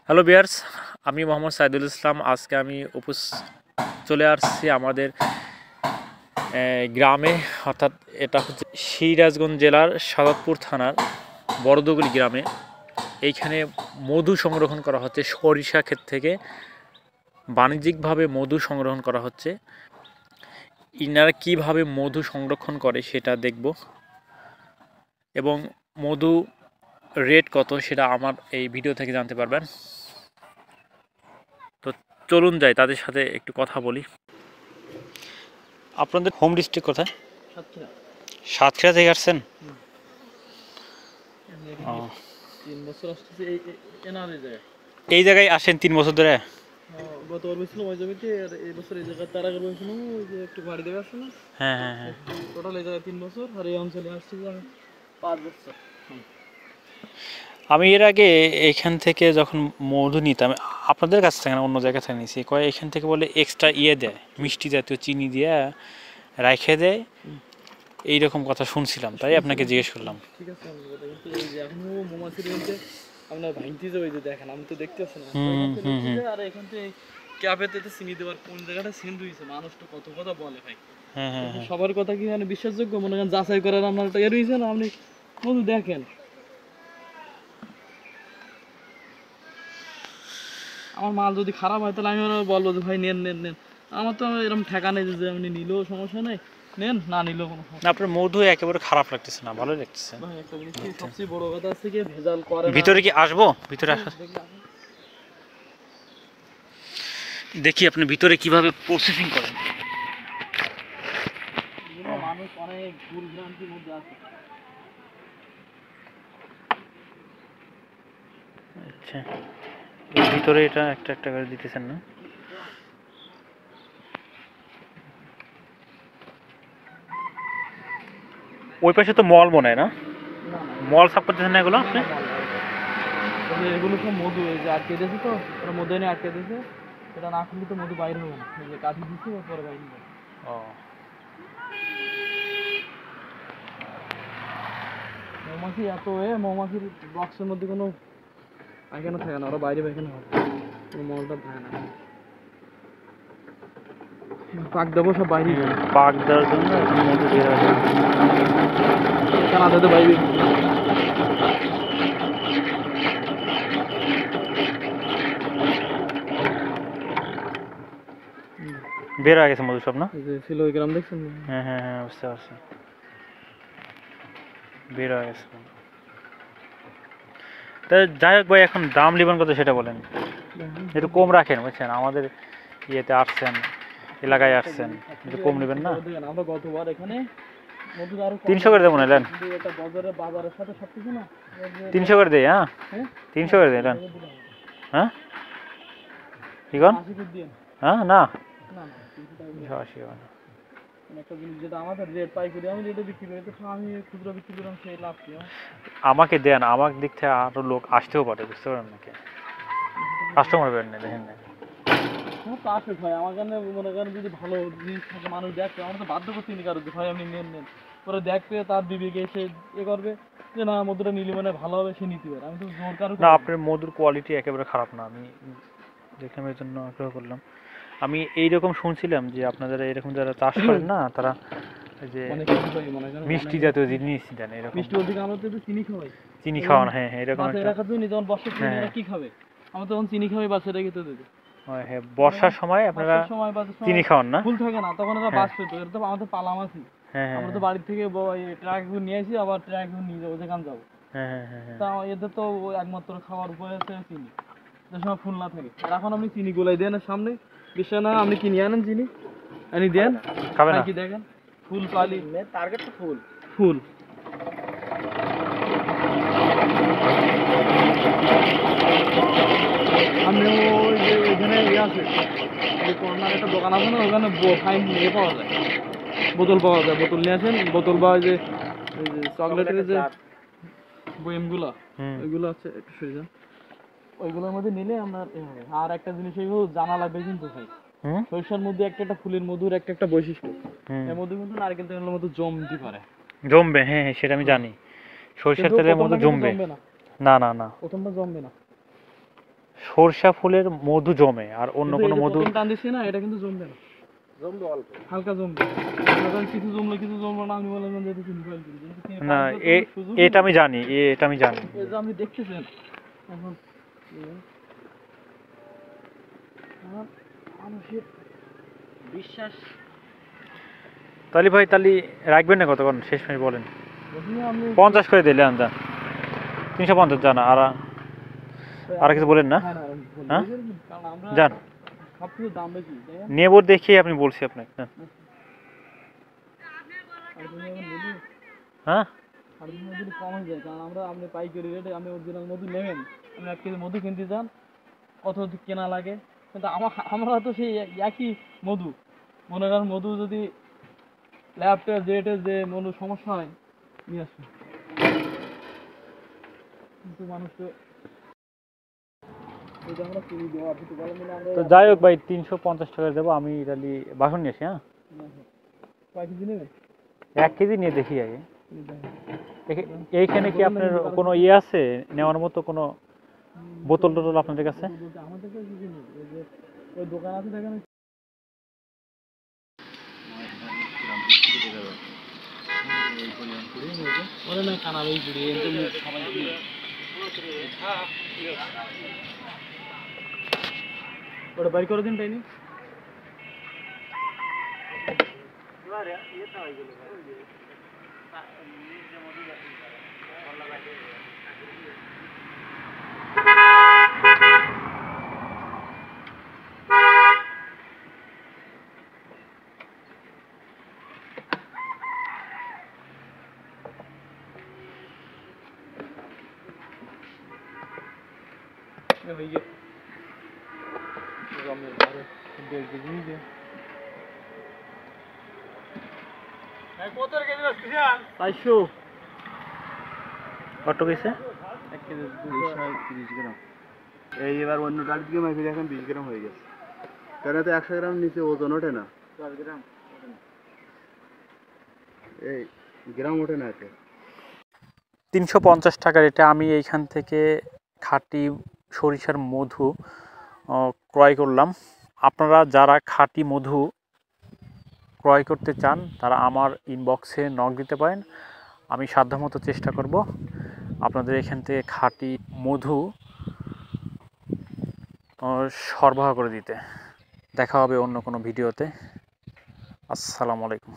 Hello বিয়ার্স, আমি মোহাম্মদ সাইদুল ইসলাম। আজকে আমি চলে আসছি আমাদের গ্রামে, অর্থাৎ এটা হচ্ছে সিরাজগঞ্জ জেলার সাদতপুর থানার বড়দগুলি গ্রামে। এইখানে মধু সংরক্ষণ করা হচ্ছে, সরিষা ক্ষেত থেকে বাণিজ্যিকভাবে মধু সংগ্রহণ করা হচ্ছে। ইনারা কিভাবে মধু সংরক্ষণ করে সেটা দেখব, এবং মধু রেট কত সেটা আমার এই ভিডিও থেকে জানতে পারবেন। তো চলুন যাই, তাদের সাথে একটু কথা বলি। আপনাদের হোম ডিস্ট্রিক্ট কোথায়? সাতক্ষীরা থেকে আসছেন? এই জায়গায় আসেন 3 বছর ধরে? গতবার বলছিলাম ওই জমিতে, আর এই বছর এই জায়গায় তার আগে বলছিলাম ওই যে একটু বাড়ি দেবে আসছে না। হ্যাঁ হ্যাঁ হ্যাঁ। টোটাল এই জায়গায় 3 বছর, আর এই অঞ্চলে আসছি যে আমি 5 বছর। আমি এর আগে এখান থেকে যখন মধু নিতাম, আপনাদের কাছ থেকে না অন্য জায়গা থেকে নিয়েছি, কয় এখান থেকে বলে এক্সট্রা দেয়, মিষ্টি জাতীয় চিনি দিয়ে রাখে দেয়, এইরকম কথা শুনছিলাম, তাই আপনাকে জিজ্ঞেস করলাম। ঠিক আছে, আমি কথা কিন্তু এই যে এখনো মৌমাছির মধ্যে আপনার ভাঙতি যে ওই যে দেখেন, আমি তো দেখতেছি না। আর এখান থেকে ক্যাপেতে তো চিনি দেওয়ার কোন জায়গাটা সেন্ড হয়েছে, মানুষ তো কত কথা বলে ভাই। সবার কথা কি মানে বিশ্বাসযোগ্য? মনে করেন যাচাই করার আপনার একটা এর হয়েছে না, আপনি মধু দেখেন। আমার মাল যদি খারাপ হয় তাহলে আমি বলবো যে ভাই নেন নেন নেন। আমার তো এরকম ঠেকা নেই যে আপনি নিলেও সমস্যা নেই, নেন, না নিলেও কোনো সমস্যা। আপনার মধু একেবারে খারাপ লাগতেছে না, ভালো লাগতেছে। ভাই একটা জিনিস কি সবচেয়ে বড় কথা আছে কি, ভেজাল করে না। ভিতরে কি আসবো? ভিতরে আসা দেখি আপনি ভিতরে কিভাবে প্রসেসিং করেন। মানুষ অনেক ভুল ভ্রান্তির মধ্যে আছে। আচ্ছা, ভিতরে এটা একটা একটা করে দিতেছেন না? ওই পাশে তো মল মনে হয় না? মল সাফ করতেছেন না এগুলো আপনি? এগুলো সব মধু এই যে আটকে দিয়েছে, তো ওরা মধু এনে আটকে দিয়েছে। এটা না খুললে তো মধু বাইরে হবে না। এই যে কাঠি দিচ্ছে পরে বাইরে হবে। ও, মৌমাছি এত মৌমাছির বক্সের মধ্যে কোনো পায়খানা থাকে না, ওরা বাইরে পায়খানা হবে, কোনো মলটা থাকে না। পাক দেবো সব বাইরে পাক দেওয়ার জন্য মধু বের হয়। কানাডাতে বাইরে বের হয়ে গেছে মধু সব, না? ছিল ওই গ্রাম দেখছেন? হ্যাঁ হ্যাঁ হ্যাঁ, বুঝতে পারছি, বের হয়ে গেছে। তা যাই হোক ভাই, এখন দাম লিবেন কত সেটা বলেন, একটু কম রাখেন, বুঝছেন? আমাদের ইয়েতে আসছেন, এলাকায় আসছেন, একটু কম নেবেন না? আমরা গতবার এখানে 300 করে দেবো, নিলেন? বাজারের সাথে সবকিছু না 300 করে দেই। হ্যাঁ, 300 করে দিলেন? হ্যাঁ, কি কন? হ্যাঁ, না 80 একটা জিনিস যেটা আমাদের রেট পাই করি, আমি রেটে বিক্রি করি, তো আমি খুচরা বিক্রি করলাম, সেই লাভ কি? আমাকে দেন, আমার দিক থেকে আরো লোক আসতেও পারে, বুঝতে পারেন নাকি? কাস্টমার বের নেই, দেখেন না? হ্যাঁ তো আসে ভাই, আমার কারণে মনে করেন যদি ভালো জিনিস থাকে, মানুষ দেখবে, আমরা তো বাধ্য করতে নি কারো ভাই আপনি নেন নেন, পরে দেখবে তার বিবেকে এসে করবে যে না মধুটা নিলে মানে ভালো হবে, সে নিতে পারে। আমি তো জোর কারো না, আপনার মধুর কোয়ালিটি একেবারে খারাপ না, আমি দেখলাম, এর জন্য আগ্রহ করলাম। আমি এইরকম শুনছিলাম যে আপনাদের এরকম যারা চাষ করেন না, তারা যে মিষ্টি জাতীয় জিনিস দেন, এরকম মিষ্টি বলতে আমরা তো একটু চিনি খাওয়াই। চিনি খাওয়ানো, হ্যাঁ হ্যাঁ, এরকম বাচ্চা রাখার জন্য যখন বর্ষা চিনি কি খাবে, আমরা তখন চিনি খাওয়াই বাচ্চাটা খেতে দেবে। হ্যাঁ, বর্ষার সময় আপনারা চিনি খাওয়ান না? ফুল থাকে না তখন ওরা বাঁচ পেতো, এটা তো আমাদের পালাম আছে। আমরা তো বাড়ি থেকে ট্রাক নিয়ে আসি, আবার ট্রাক নিয়ে যাবো যেখানে যাবো। তা এদের তো একমাত্র খাওয়ার উপায় আছে চিনি, যে সময় ফুল না থাকে। আর এখন আপনি চিনি গুলাই দেন সামনে, বিশ্বাস না আপনি কিনে আনেন চিনি, আনি দেন, খাবেন কি দেখেন ফুল পালি, টার্গেট তো ফুল ফুল। আমি ওই যে ওইখানে আছে কর্নার একটা দোকান আছে না, ওখানে ফাইন পাওয়া যায়, বোতল পাওয়া যায়, বোতল নিয়ে আসেন। বোতল বা যে চকলেটের যে বয়েমগুলো, ওইগুলো আছে, একটু সরে যান, ওইগুলোর মধ্যে নিলে আপনার হবে। আর একটা জিনিস জানা লাগবে কিন্তু ভাই, সরিষার মধ্যে একটা একটা ফুলের মধুর একটা একটা বৈশিষ্ট্য, এর মধ্যে কিন্তু নারকেল তেলের মতো জমতে পারে, জমবে। হ্যাঁ হ্যাঁ, সেটা আমি জানি, সরিষার তেলের মধ্যে জমবে না। না না না, প্রথমটা জমবে না, সরষা ফুলের মধু জমে আর অন্য কোনো মধু টান দিচ্ছি না, এটা কিন্তু জমবে না, জমবে অল্প, হালকা জমবে। কিছু জমলে কিছু জমবে না, আমি বললাম যে এটা চিনি ফাইল করি, না এটা আমি জানি, এটা আমি জানি। এই যে আপনি দেখতেছেন এখন মানুষের বিশ্বাস। তাহলে ভাই তাহলে রাখবেন না কতক্ষণ শেষ মাস বলেন? আপনি 50 করে দিলে আনজা 350 জানা আর কিছু বলেন না? হ্যাঁ কারণ আমরা যান সবকিছু দাম বেশি, তাই না? নেব দেখি আপনি বলছি আপনাকে। হ্যাঁ আর যদি কম হয়ে যায়, কারণ আমরা আপনি পাইকারি রেটে আপনি অরিজিনাল মধু নেবেন, আপনি 1 কেজি মধু কিনতে যান কত কেনা লাগে, কিন্তু আমরা তো সেই একই মধু, মনে করেন মধু যদি ল্যাব টেস্ট যে মধু সমস্যা হয় নিয়ে আসুন, কিন্তু মানুষ তো এটা আমরা কিনে দেবো, আপনি তো বলেন না আমরা। তো যাই হোক ভাই 350 টাকা দেবো আমি, তাহলে বাসন নিয়ে আসি। হ্যাঁ কয় কেজি নেবেন? 1 কেজি নিয়ে দেখি আগে। এইখানে কি আপনার কোনো ইয়ে আছে নেওয়ার মতো, কোনো বোতল টোতল আপনাদের কাছে? আমাদের কাছে কিছু নেই, ওই যে ওই দোকান আছে দেখেন, ওরে না কানা ওই পুরি সবাই ওটা বাইর করে দিন তাইনি। भैया কত কইছে? এই এবার অন্য ডাল দিয়ে মাইকে দেখেন 20 গ্রাম হয়ে গেছে, কেন তো 100 গ্রাম নিচে ওজন ওঠে না, 10 গ্রাম এই গ্রাম ওঠে না এতে। 350 টাকার এটা আমি এইখান থেকে খাঁটি সরিষার মধু ক্রয় করলাম। আপনারা যারা খাঁটি মধু ক্রয় করতে চান তারা আমার ইনবক্সে নক দিতে পারেন, আমি সাধ্যমতো চেষ্টা করব আপনাদের এখান থেকে খাঁটি মধু সরবরাহ করে দিতে। দেখা হবে অন্য কোনো ভিডিওতে। আসসালামু আলাইকুম।